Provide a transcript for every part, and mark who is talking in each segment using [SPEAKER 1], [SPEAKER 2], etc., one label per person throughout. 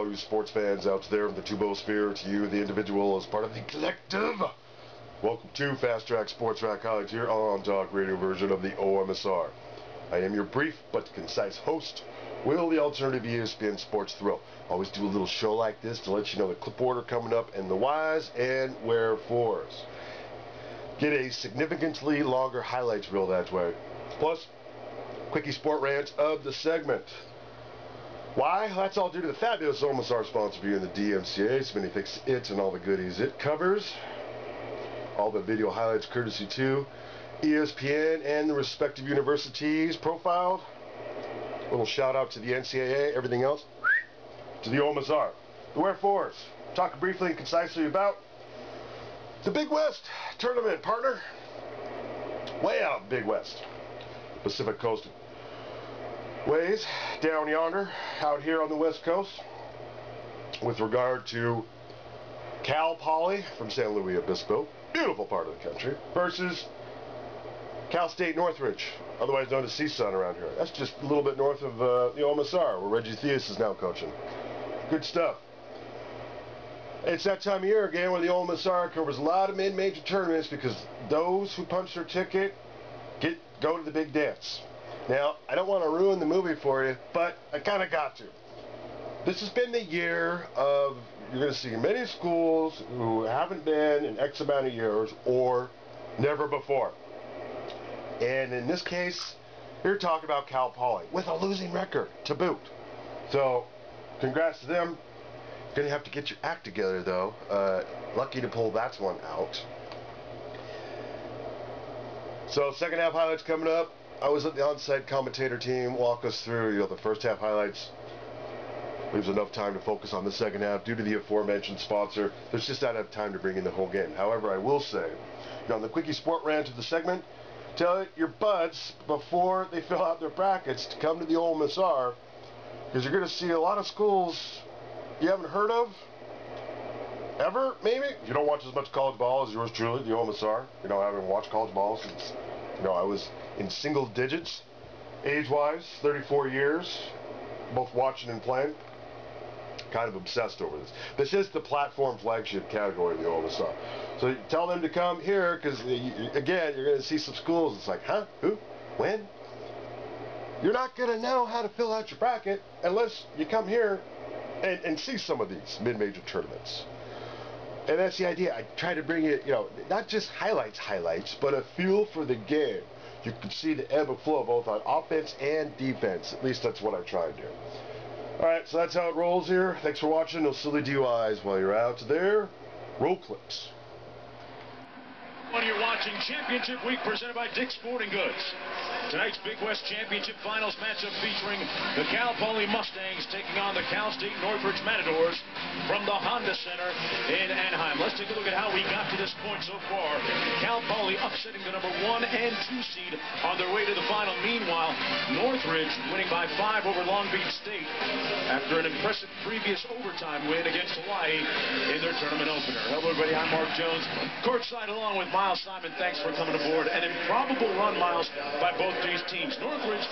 [SPEAKER 1] all you sports fans out there in the Tubosphere, to you, the individual, as part of the collective. Welcome to Fast Track Sports Track Highlights here on Talk Radio version of the OMSR. I am your brief but concise host, Will, the alternative ESPN Sports Thrill. Always do a little show like this to let you know the clip order coming up and the whys and wherefores. Get a significantly longer highlights reel that way. Plus, quickie sport rant of the segment. Why? That's all due to the fabulous OMSR sponsor view in the DMCA. So many thanks to it and all the goodies it covers. All the video highlights courtesy to ESPN and the respective universities profiled. Little shout out to the NCAA, everything else to the OMSR. The wherefores. Talk briefly and concisely about the Big West tournament, partner. Way out Big West. Pacific Coast ways down yonder, out here on the West Coast, with regard to Cal Poly from San Luis Obispo, beautiful part of the country, versus Cal State Northridge, otherwise known as Csun around here. That's just a little bit north of the OMSR, where Reggie Theus is now coaching. Good stuff. It's that time of year again where the OMSR covers a lot of mid-major tournaments because those who punch their ticket go to the big dance. Now, I don't want to ruin the movie for you, but I kind of got to. This has been the year of, you're going to see many schools who haven't been in X amount of years or never before. And in this case, you're talking about Cal Poly with a losing record to boot. So, congrats to them. You're going to have to get your act together, though. Lucky to pull that one out. So, second half highlights coming up. I was at the on-site commentator team, walk us through, the first half highlights. Leaves enough time to focus on the second half. Due to the aforementioned sponsor, there's just not enough time to bring in the whole game. However, I will say, on the quickie sport rant of the segment, tell your buds before they fill out their brackets to come to the OMSR, because you're going to see a lot of schools you haven't heard of, ever, maybe. You don't watch as much college ball as yours truly, the OMSR. I haven't watched college ball since, I was in single digits, age-wise, 34 years, both watching and playing. Kind of obsessed over this. This is the platform flagship category of the OMSR. So tell them to come here, because, again, you're going to see some schools. It's like, huh? Who? When? You're not going to know how to fill out your bracket unless you come here and see some of these mid-major tournaments. And that's the idea. I try to bring it, not just highlights, but a feel for the game. You can see the ebb and flow both on offense and defense. At least that's what I try to do. Alright, so that's how it rolls here. Thanks for watching. No silly DUIs while you're out there. Roll clips.
[SPEAKER 2] You're watching Championship Week presented by Dick's Sporting Goods. Tonight's Big West Championship Finals matchup featuring the Cal Poly Mustangs taking on the Cal State Northridge Matadors from the Honda Center in Anaheim. Let's take a look at how we got to this point so far. Cal Poly upsetting the number 1 and 2 seed on their way to the final. Meanwhile, Northridge winning by 5 over Long Beach State after an impressive previous overtime win against Hawaii in their tournament opener. Hello, everybody. I'm Mark Jones. Courtside along with Miles Simon. Thanks for coming aboard. An improbable run, Miles, by both these teams. Northridge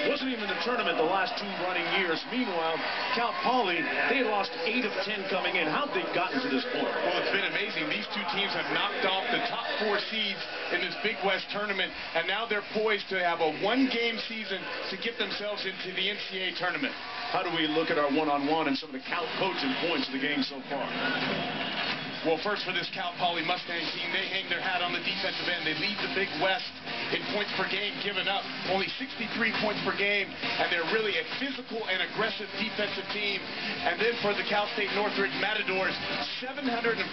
[SPEAKER 2] wasn't even in the tournament the last 2 running years. Meanwhile, Cal Poly, they lost 8 of 10 coming in. How'd they gotten to this point?
[SPEAKER 3] Well, it's been amazing. These 2 teams have knocked off the top 4 seeds in this Big West tournament, and now they're poised to have a 1-game season to get themselves into the NCAA tournament.
[SPEAKER 2] How do we look at our one-on-one and some of the Cal coaching points of the game so far?
[SPEAKER 3] Well, first for this Cal Poly Mustang team, they hang their hat on the defensive end. They lead the Big West in points per game given up, only 63 points per game, and they're really a physical and aggressive defensive team. And then for the Cal State Northridge Matadors, 747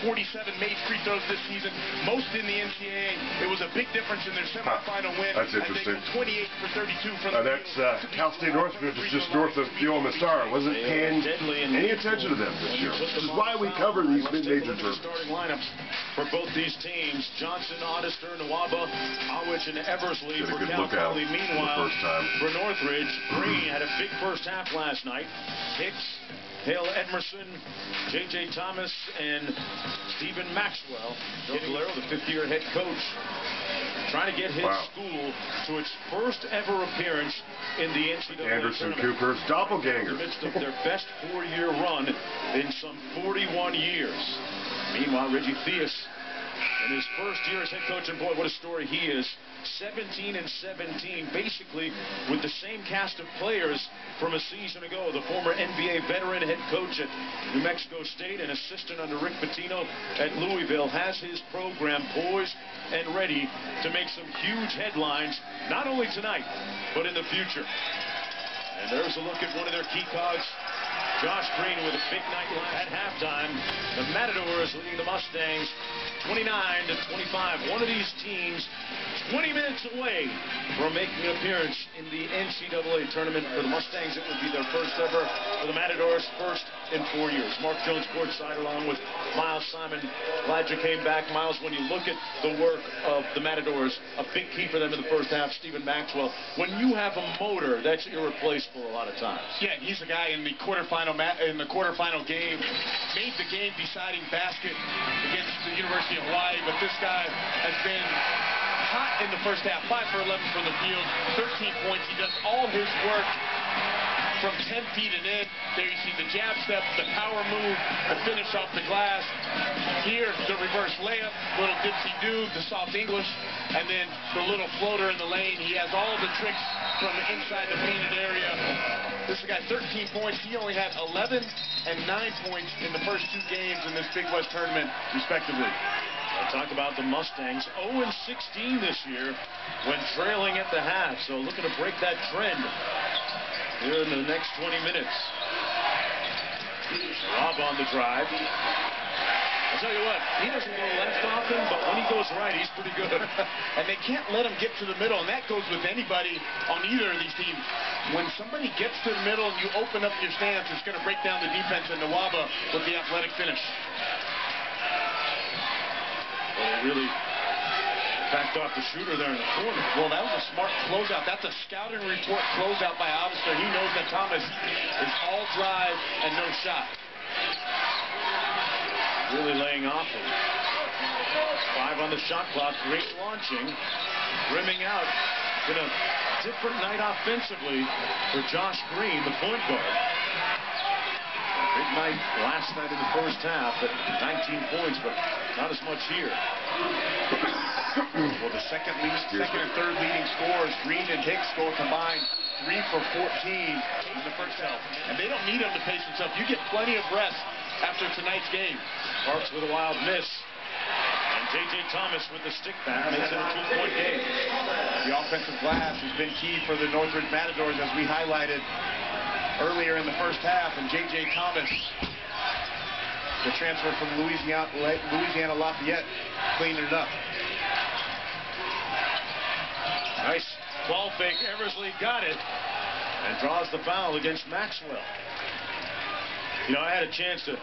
[SPEAKER 3] made free throws this season, most in the NCAA. It was a big difference in their semifinal win.
[SPEAKER 1] That's interesting.
[SPEAKER 3] 28 for 32 from the
[SPEAKER 1] that's Cal State Northridge is just north of the OMSR. Wasn't paying any attention to them this year, which is why we cover these mid-major tournaments.
[SPEAKER 2] starting lineups for both these teams. Johnson, Oddister, Nawaba, Awich, and Eversley for Cal Poly. Meanwhile, for Northridge, Green had a big first half last night. Hicks, Hale Edmerson, J.J. Thomas, and Stephen Maxwell. Joe Valero, the fifth-year head coach, trying to get his school to its first ever appearance in the NCAA
[SPEAKER 1] Anderson
[SPEAKER 2] tournament.
[SPEAKER 1] Cooper's doppelganger.
[SPEAKER 2] In the midst of their best four-year run in some 41 years. Meanwhile, Reggie Theus, in his first year as head coach, and boy, what a story he is. 17 and 17, basically with the same cast of players from a season ago. The former NBA veteran head coach at New Mexico State and assistant under Rick Pitino at Louisville has his program poised and ready to make some huge headlines, not only tonight, but in the future. And there's a look at one of their key cogs, Josh Green, with a big night at halftime. The Matadors leading the Mustangs 29-25. One of these teams 20 minutes away from making an appearance in the NCAA tournament. For the Mustangs, it would be their first ever. For the Matadors, first in 4 years. Mark Jones courtside along with Miles Simon. Glad you came back, Miles. When you look at the work of the Matadors, a big key for them in the first half, Stephen Maxwell. When you have a motor, that's irreplaceable a lot of times.
[SPEAKER 3] Yeah, he's a guy in the quarterfinal game, made the game-deciding basket against the University of Hawaii, but this guy has been hot in the first half. 5 for 11 from the field, 13 points. He does all his work from 10 feet and in. There you see the jab step, the power move, the finish off the glass. Here, the reverse layup, little dipsy-do, the soft English, and then the little floater in the lane. He has all the tricks from inside the painted area. This guy, 13 points. He only had 11 and 9 points in the first 2 games in this Big West tournament, respectively.
[SPEAKER 2] I'll talk about the Mustangs. 0-16 this year when trailing at the half. So looking to break that trend here in the next 20 minutes. Rob on the drive. I'll tell you what, he doesn't go left often, but when he goes right, he's pretty good.
[SPEAKER 3] And they can't let him get to the middle, and that goes with anybody on either of these teams. When somebody gets to the middle and you open up your stance, it's going to break down the defense, and Nawaba with the athletic finish.
[SPEAKER 2] Well, they really backed off the shooter there in the corner.
[SPEAKER 3] Well, that was a smart closeout. That's a scouting report closeout by Oddister. He knows that Thomas is all drive and no shot.
[SPEAKER 2] Really laying off him. 5 on the shot clock. Great launching. Rimming out. Been a different night offensively for Josh Green, the point guard. Big night last night in the first half at 19 points, but not as much here.
[SPEAKER 3] Well, the second and third leading scorers, Green and Hicks, score combined 3 for 14 in the first half. And they don't need him to pace himself. You get plenty of rest after tonight's game.
[SPEAKER 2] Parks with a wild miss. And J.J. Thomas with the stick back makes it a 2-point game.
[SPEAKER 3] The offensive glass has been key for the Northridge Matadors, as we highlighted earlier in the first half. And J.J. Thomas, the transfer from Louisiana Lafayette, cleaned it up.
[SPEAKER 2] Nice ball fake. Eversley got it and draws the foul against Maxwell. You know, I had a chance to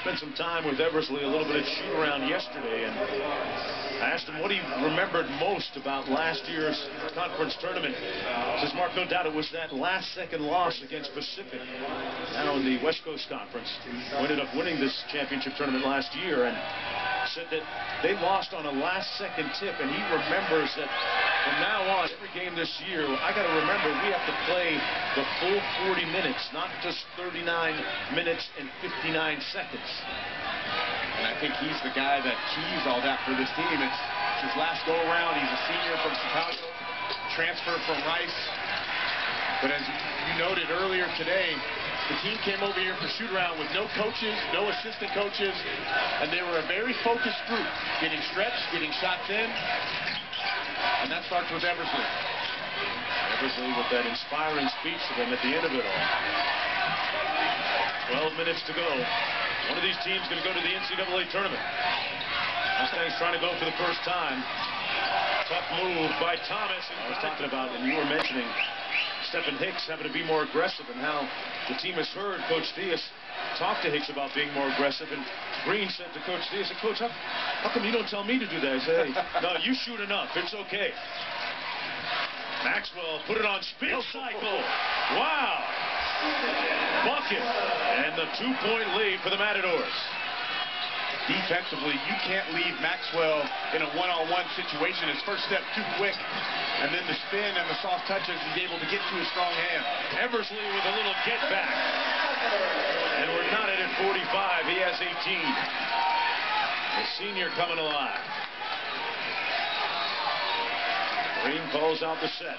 [SPEAKER 2] spend some time with Eversley, a little bit of shoot around yesterday, and I asked him what he remembered most about last year's conference tournament. Says, Mark, no doubt it was that last-second loss against Pacific now in the West Coast Conference, who ended up winning this championship tournament last year, and said that they lost on a last-second tip, and he remembers that from now on, every game this year, I got to remember we have to play the full 40 minutes, not just 39 minutes and 59 seconds.
[SPEAKER 3] And I think he's the guy that keys all that for this team. It's his last go-around. He's a senior from Chicago, transfer from Rice. But as you noted earlier today, the team came over here for shoot-around with no coaches, no assistant coaches, and they were a very focused group, getting stretched, getting shots in, and that starts with Eversley.
[SPEAKER 2] Eversley with that inspiring speech to them at the end of it all. 12 minutes to go. One of these teams going to go to the NCAA tournament. Mustangs trying to go for the first time. Tough move by Thomas. I was talking about, and you were mentioning Stephen Hicks having to be more aggressive, and how the team has heard Coach Theus talk to Hicks about being more aggressive. And Green said to Coach Theus, Coach, how come you don't tell me to do that? I said, hey, no, you shoot enough. It's okay. Maxwell put it on spin cycle. Wow. Bucket. And the 2-point lead for the Matadors.
[SPEAKER 3] Defensively, you can't leave Maxwell in a one-on-one situation. His first step too quick. And then the spin and the soft touches, he's able to get to his strong hand.
[SPEAKER 2] Eversley with a little get back. And we're knotted at 45. He has 18. The senior coming alive. Green calls out the set.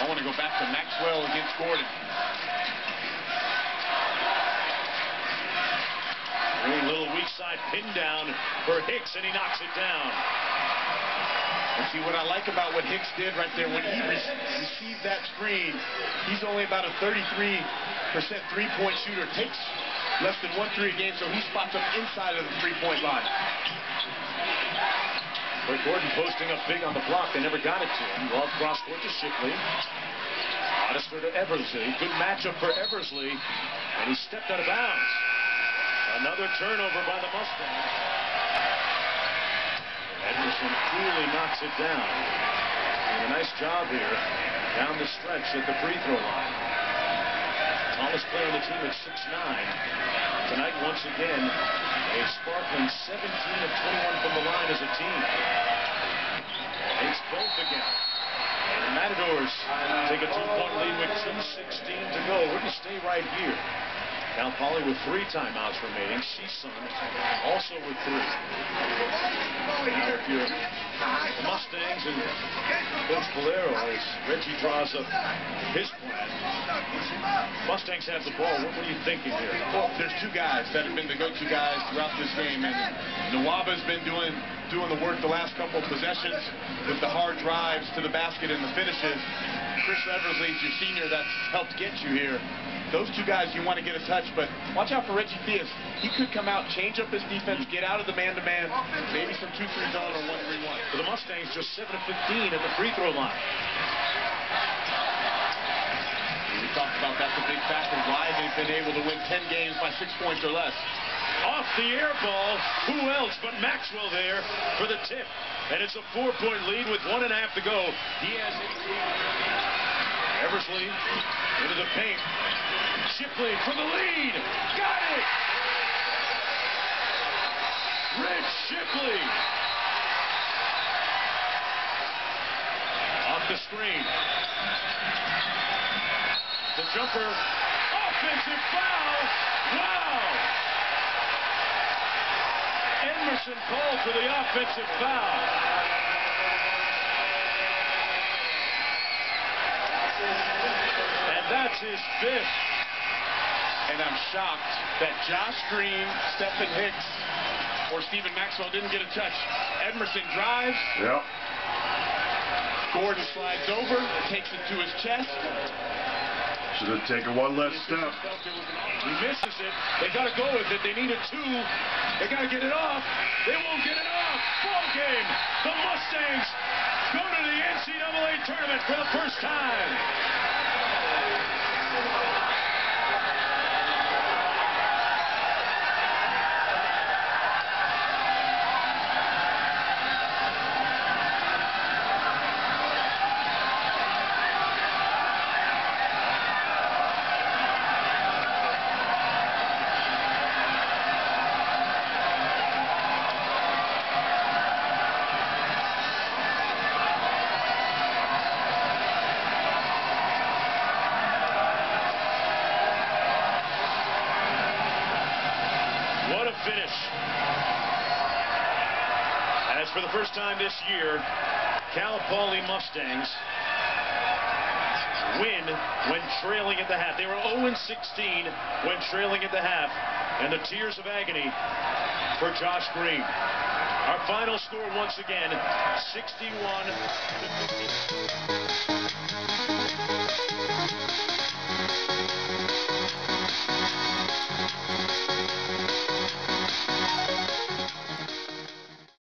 [SPEAKER 3] I want to go back to Maxwell against Gordon.
[SPEAKER 2] Green, little weak side pin down for Hicks, and he knocks it down.
[SPEAKER 3] And see, what I like about what Hicks did right there, when he received that screen, he's only about a 33% three-point shooter. Takes less than 1 3 a game, so he spots up inside of the three-point line.
[SPEAKER 2] But Gordon posting up big on the block. They never got it to him. Love cross court to Shipley. Oddister to Eversley. Good matchup for Eversley. And he stepped out of bounds. Another turnover by the Mustangs. Edmondson coolly knocks it down. Doing a nice job here down the stretch at the free throw line. Tallest player on the team at 6'9". Tonight, once again, a sparkling 17 of 21 from the line as a team. Takes both again. And the Matadors take a 2-point lead with 2:16 to go. We're going to stay right here. Cal Poly with 3 timeouts remaining. Csun also with 3. Now if you're the Mustangs and Coach Valero, as Reggie draws up his plan, Mustangs have the ball. What are you thinking here?
[SPEAKER 3] Well, there's 2 guys that have been the go-to guys throughout this game, and Nawaba's been doing the work the last couple of possessions with the hard drives to the basket and the finishes. Chris Eversley's your senior that's helped get you here. Those 2 guys you want to get a touch, but watch out for Reggie Theus. He could come out, change up his defense, get out of the man-to-man, maybe some 2-3 zone or 1-3-1.
[SPEAKER 2] For the Mustangs, just 7 of 15 at the free throw line.
[SPEAKER 3] We talked about that's a big factor, why they've been able to win 10 games by 6 points or less.
[SPEAKER 2] Off the air ball, who else but Maxwell there for the tip. And it's a 4-point lead with 1.5 to go. He has 18. Eversley into the paint. Shipley for the lead. Got it! Rich Shipley. Off the screen. The jumper. Offensive foul. Wow! Emerson called for the offensive foul. And that's his 5th.
[SPEAKER 3] And I'm shocked that Josh Green, Stephen Hicks, or Stephen Maxwell didn't get a touch. Emerson drives.
[SPEAKER 1] Yep.
[SPEAKER 3] Gordon slides over, takes it to his chest.
[SPEAKER 1] Should have taken one less step.
[SPEAKER 2] He misses it. They got to go with it. They needed 2. They got to get it off. They won't get it off. Ball game. The Mustangs go to the NCAA tournament for the first time. What a finish. As for the first time this year, Cal Poly Mustangs win when trailing at the half. They were 0-16 when trailing at the half. And the tears of agony for Josh Green. Our final score once again, 61-50.